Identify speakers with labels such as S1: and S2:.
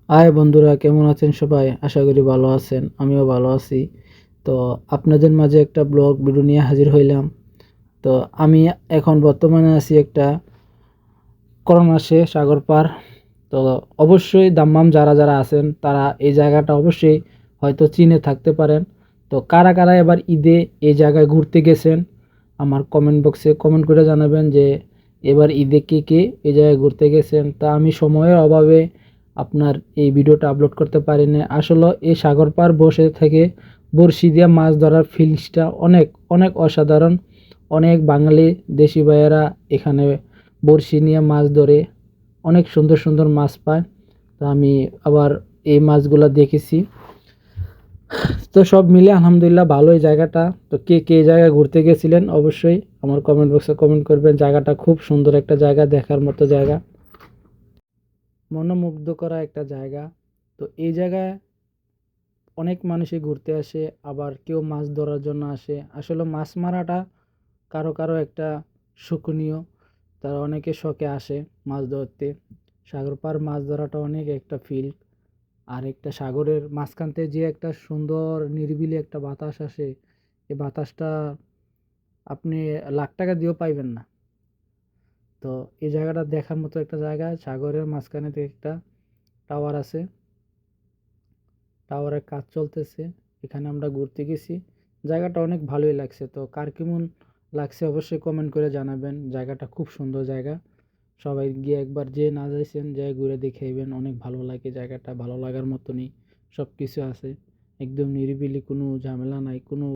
S1: High বন্ধুরা, কেমন আছেন সবাই? আশা করি ভালো আছেন। আমিও ভালো আছি। তো আপনাদের মাঝে একটা ব্লগ ভিডিও নিয়ে হাজির হইলাম। তো আমি এখন বর্তমানে আছি একটা করমাসে সাগর পার। তো অবশ্যই দাম্মাম যারা যারা আছেন তারা এই জায়গাটা অবশ্যই হয়তো চিনে থাকতে পারেন। তো কারা কারা এবার ঈদে এই জায়গায় ঘুরতে গেছেন আমার কমেন্ট বক্সে কমেন্ট করে জানাবেন যে এবার ঈদে কে কে এই জায়গায় ঘুরতে গেছেন। তা আমি সময়ের অভাবে আপনার এই ভিডিওটা আপলোড করতে পারিনি। আসলে এই সাগর পার বসে থেকে বড়শি দিয়ে মাছ ধরার ফিলিংসটা অনেক অনেক অসাধারণ। অনেক বাঙালি দেশি ভাইয়েরা এখানে বড়শি নিয়ে মাছ ধরে অনেক সুন্দর সুন্দর মাছ পায়। তো আমি আবার এই মাছগুলো দেখেছি। তো সব মিলে আলহামদুলিল্লাহ ভালো এই জায়গাটা। তো কে কে এই জায়গায় ঘুরতে গেছিলেন অবশ্যই আমার কমেন্ট বক্সে কমেন্ট করবেন। জায়গাটা খুব সুন্দর একটা জায়গা, দেখার মতো জায়গা, মনোমুগ্ধ করা একটা জায়গা। তো এই জায়গায় অনেক মানুষই ঘুরতে আসে, আবার কেউ মাছ ধরার জন্য আসে। আসলে মাছ মারাটা কারো কারো একটা শোকনীয়, তারা অনেকে শখে আসে মাছ ধরতে। সাগর পার মাছ ধরাটা অনেক একটা ফিল। আর একটা সাগরের মাঝখানতে যে একটা সুন্দর নিরিবিলি একটা বাতাস আসে, এই বাতাসটা আপনি লাখ টাকা দিয়েও পাইবেন না। তো এই জায়গাটা দেখার মতো একটা জায়গা। সাগরের মাঝখানে একটা টাওয়ার আছে, টাওয়ারের কাজ চলতেছে, এখানে আমরা ঘুরতে গেছি। জায়গাটা অনেক ভালোই লাগছে। তো কার কেমন লাগছে অবশ্যই কমেন্ট করে জানাবেন। জায়গাটা খুব সুন্দর জায়গা। সবাই গিয়ে একবার যে না যাইছেন যাই ঘুরে দেখে আইবেন। অনেক ভালো লাগে জায়গাটা, ভালো লাগার মতনই সব কিছু আছে। একদম নিরিবিলি, কোনো ঝামেলা নাই, কোনো